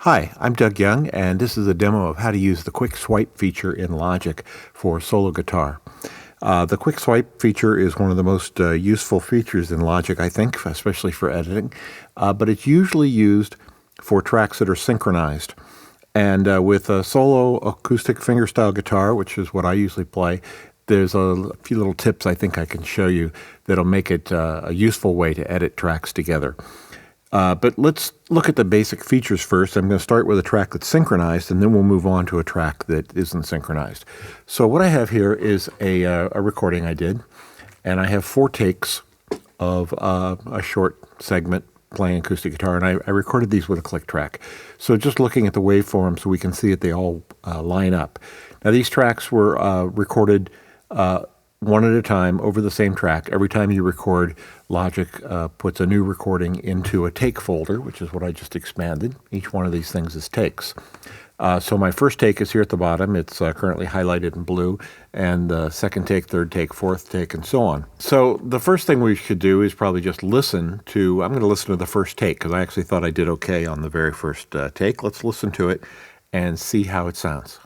Hi, I'm Doug Young, and this is a demo of how to use the quick swipe feature in Logic for solo guitar. The quick swipe feature is one of the most useful features in Logic, I think, especially for editing, but it's usually used for tracks that are synchronized. And with a solo acoustic fingerstyle guitar, which is what I usually play, there's a few little tips I think I can show you that'll make it a useful way to edit tracks together. But let's look at the basic features first. I'm going to start with a track that's synchronized, and then we'll move on to a track that isn't synchronized. So what I have here is a recording I did, and I have 4 takes of a short segment playing acoustic guitar, and I recorded these with a click track. So just looking at the waveform so we can see that they all line up. Now these tracks were recorded one at a time over the same track. Every time you record, Logic puts a new recording into a take folder, which is what I just expanded. Each one of these things is takes. So my first take is here at the bottom. It's currently highlighted in blue, and the second take, third take, fourth take, and so on. So the first thing we should do is probably just listen to, I'm going to listen to the first take because I actually thought I did okay on the very first take. Let's listen to it and see how it sounds.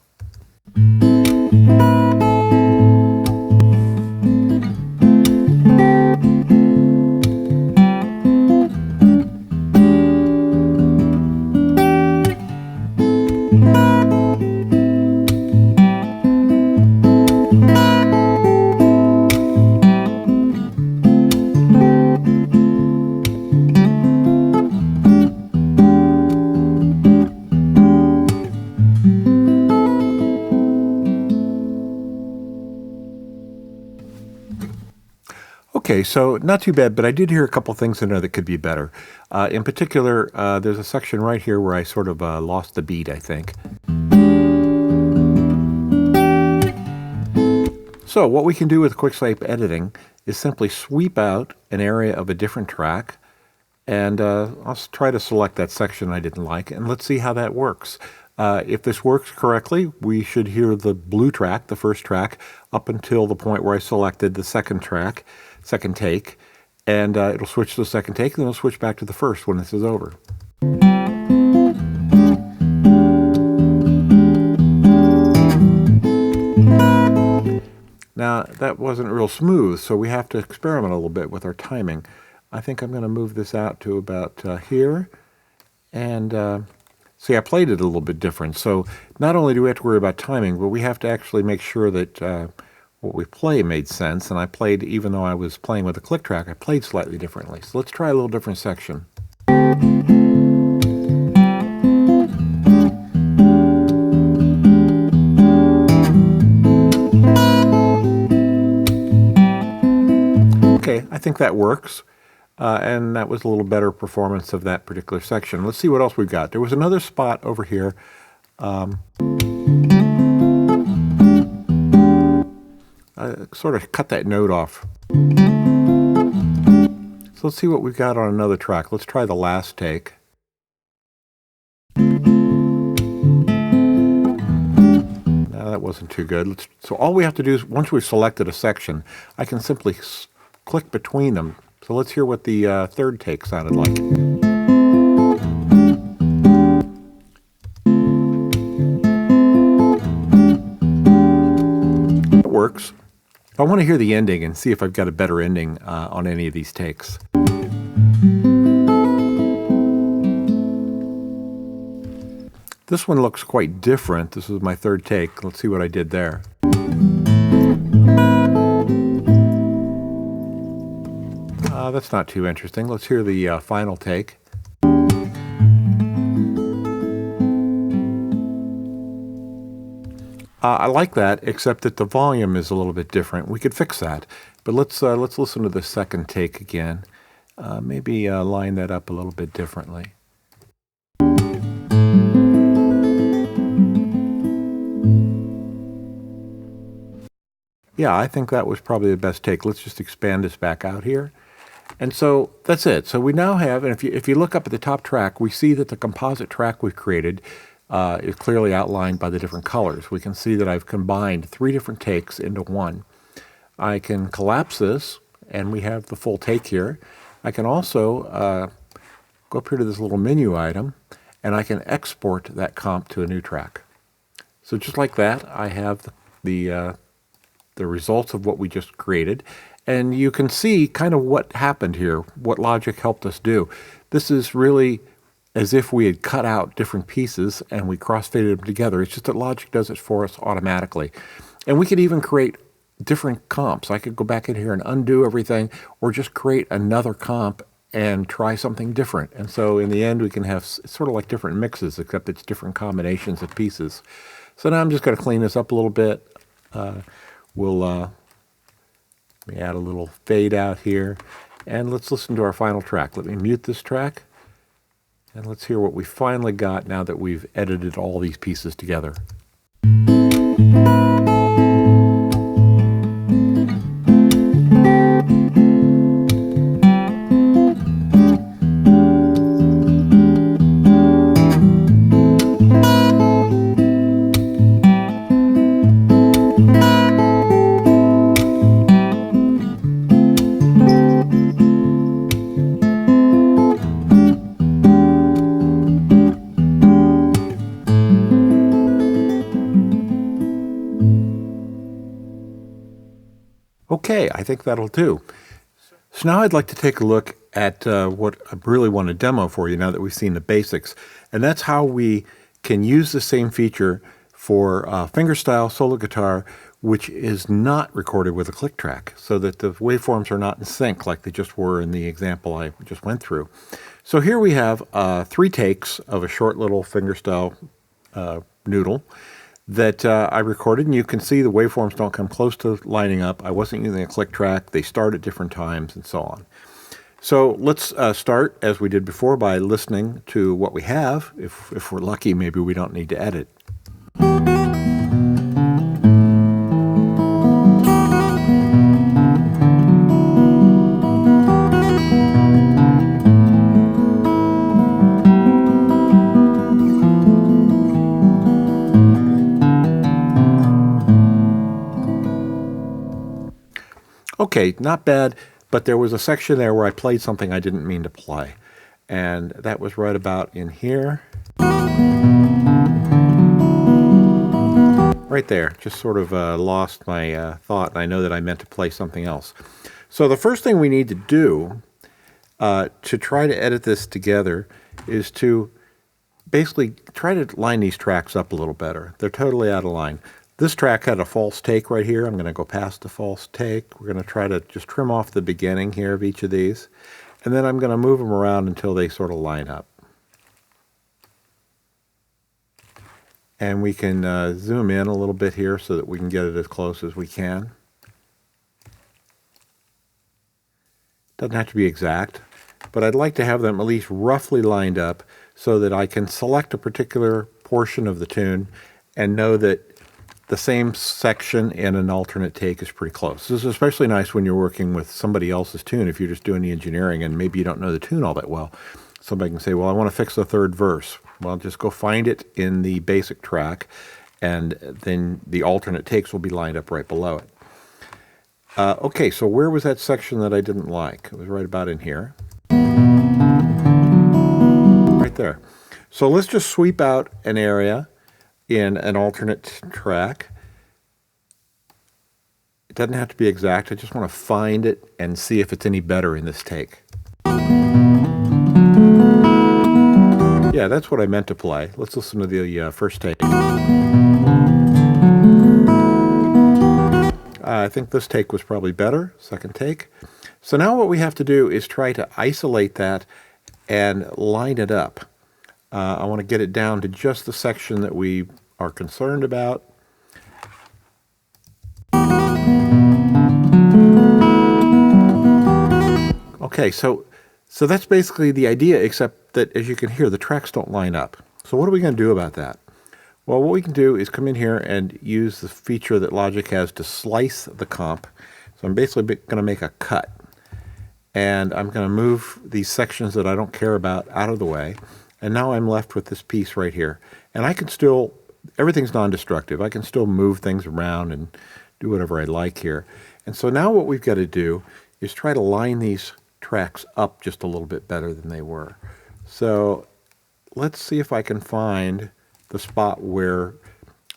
Okay, so not too bad, but I did hear a couple things in there that could be better. In particular, there's a section right here where I sort of lost the beat, I think. So what we can do with quick swipe editing is simply sweep out an area of a different track, and I'll try to select that section I didn't like, and let's see how that works. If this works correctly, we should hear the blue track, the first track, up until the point where I selected the second track, second take, and it'll switch to the second take, and then it'll switch back to the first when this is over. Now, that wasn't real smooth, so we have to experiment a little bit with our timing. I think I'm going to move this out to about here, and see, I played it a little bit different. So not only do we have to worry about timing, but we have to actually make sure that what we play made sense. And I played, even though I was playing with a click track, I played slightly differently. So let's try a little different section. Okay, I think that works. And that was a little better performance of that particular section. Let's see what else we've got. There was another spot over here. I sort of cut that note off. So let's see what we've got on another track. Let's try the last take. No, that wasn't too good. So all we have to do is, once we've selected a section, I can simply click between them. So let's hear what the third take sounded like. It works. I want to hear the ending and see if I've got a better ending on any of these takes. This one looks quite different. This is my third take. Let's see what I did there. That's not too interesting. Let's hear the final take. I like that, except that the volume is a little bit different. We could fix that, but let's listen to the second take again. Maybe line that up a little bit differently. Yeah, I think that was probably the best take. Let's just expand this back out here. And so that's it. So we now have, and if you look up at the top track, we see that the composite track we've created is clearly outlined by the different colors. We can see that I've combined 3 different takes into one. I can collapse this, and we have the full take here. I can also go up here to this little menu item and I can export that comp to a new track. So just like that, I have the results of what we just created. And you can see kind of what happened here, what Logic helped us do. This is really as if we had cut out different pieces and we crossfaded them together. It's just that Logic does it for us automatically. And we could even create different comps. I could go back in here and undo everything, or just create another comp and try something different. And so in the end, we can have sort of like different mixes, except it's different combinations of pieces. So now I'm just going to clean this up a little bit. We'll let me add a little fade out here, and let's listen to our final track. Let me mute this track, and let's hear what we finally got now that we've edited all these pieces together. Okay, I think that'll do. So now I'd like to take a look at what I really want to demo for you now that we've seen the basics. And that's how we can use the same feature for fingerstyle solo guitar, which is not recorded with a click track, so that the waveforms are not in sync like they just were in the example I just went through. So here we have 3 takes of a short little fingerstyle noodle that I recorded, and you can see the waveforms don't come close to lining up. I wasn't using a click track. They start at different times and so on. So let's start, as we did before, by listening to what we have. If we're lucky, maybe we don't need to edit. Okay, not bad, but there was a section there where I played something I didn't mean to play. And that was right about in here. Right there, just sort of lost my thought, and I know that I meant to play something else. So the first thing we need to do to try to edit this together is to basically try to line these tracks up a little better. They're totally out of line. This track had a false take right here. I'm going to go past the false take. We're going to try to just trim off the beginning here of each of these. And then I'm going to move them around until they sort of line up. And we can zoom in a little bit here so that we can get it as close as we can. Doesn't have to be exact, but I'd like to have them at least roughly lined up so that I can select a particular portion of the tune and know that the same section in an alternate take is pretty close. This is especially nice when you're working with somebody else's tune. If you're just doing the engineering and maybe you don't know the tune all that well, somebody can say, well, I want to fix the third verse. Well, just go find it in the basic track, and then the alternate takes will be lined up right below it. Okay, so where was that section that I didn't like? It was right about in here. Right there. So let's just sweep out an area in an alternate track. It doesn't have to be exact. I just want to find it and see if it's any better in this take. Yeah, that's what I meant to play. Let's listen to the first take. I think this take was probably better, second take. So now what we have to do is try to isolate that and line it up. I want to get it down to just the section that we are concerned about. Okay, so that's basically the idea, except that, as you can hear, the tracks don't line up. So what are we going to do about that? Well, what we can do is come in here and use the feature that Logic has to slice the comp. So I'm basically going to make a cut. And I'm going to move these sections that I don't care about out of the way. And now I'm left with this piece right here. And I can still, everything's non-destructive. I can still move things around and do whatever I like here. And so now what we've got to do is try to line these tracks up just a little bit better than they were. So let's see if I can find the spot where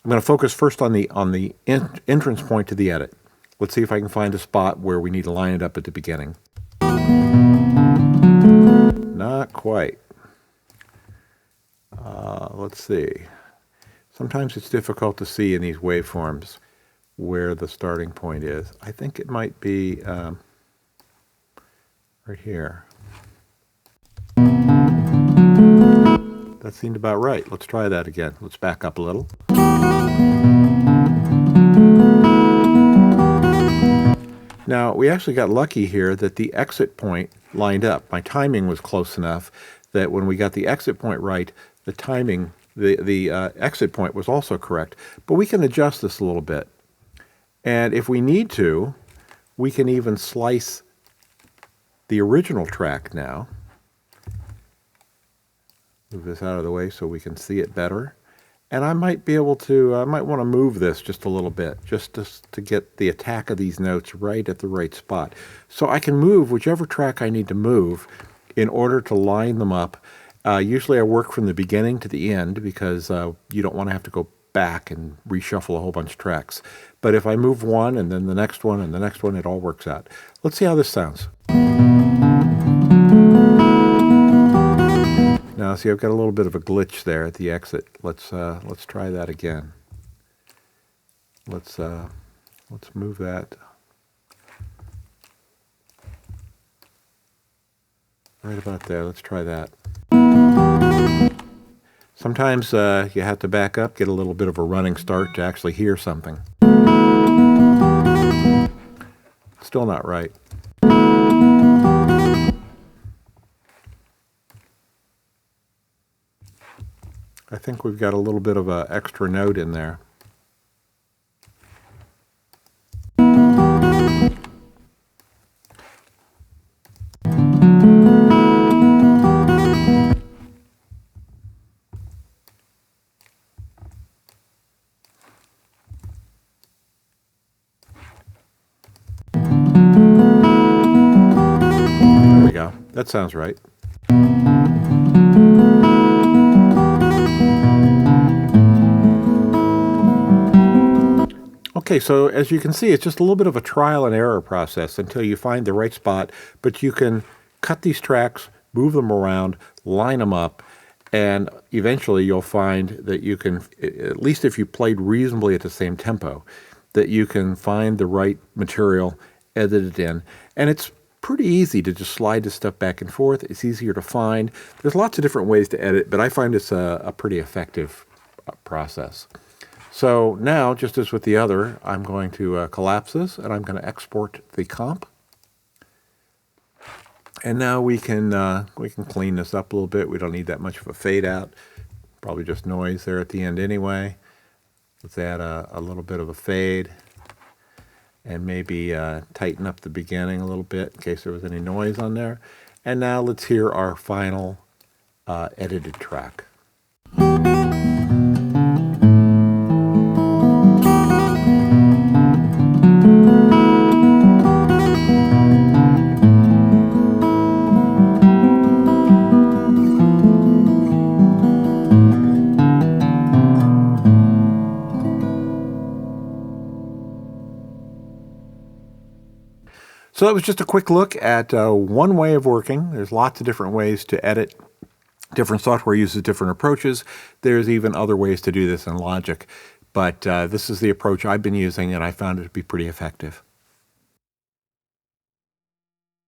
I'm going to focus first on the entrance point to the edit. Let's see if I can find a spot where we need to line it up at the beginning. Not quite. Let's see. Sometimes it's difficult to see in these waveforms where the starting point is. I think it might be right here. That seemed about right. Let's try that again. Let's back up a little. Now, we actually got lucky here that the exit point lined up. My timing was close enough that when we got the exit point right, the timing, the exit point was also correct. But we can adjust this a little bit. And if we need to, we can even slice the original track now. Move this out of the way so we can see it better. And I might be able to, I might want to move this just a little bit, just to get the attack of these notes right at the right spot. So I can move whichever track I need to move in order to line them up. Usually I work from the beginning to the end because you don't want to have to go back and reshuffle a whole bunch of tracks. But if I move one and then the next one and the next one, it all works out. Let's see how this sounds. Now, see, I've got a little bit of a glitch there at the exit. Let's try that again. Let's move that right about there. Let's try that. Sometimes you have to back up, get a little bit of a running start to actually hear something. Still not right. I think we've got a little bit of an extra note in there. There we go. That sounds right. Okay, so as you can see, it's just a little bit of a trial and error process until you find the right spot, but you can cut these tracks, move them around, line them up, and eventually you'll find that you can, at least if you played reasonably at the same tempo, that you can find the right material, edit it in, and it's pretty easy to just slide this stuff back and forth. It's easier to find. There's lots of different ways to edit, but I find it's a pretty effective process. So now, just as with the other, I'm going to collapse this, and I'm going to export the comp. And now we can clean this up a little bit. We don't need that much of a fade out. Probably just noise there at the end anyway. Let's add a little bit of a fade, and maybe tighten up the beginning a little bit in case there was any noise on there. And now let's hear our final edited track. So that was just a quick look at one way of working. There's lots of different ways to edit. Different software uses different approaches. There's even other ways to do this in Logic. But this is the approach I've been using, and I found it to be pretty effective.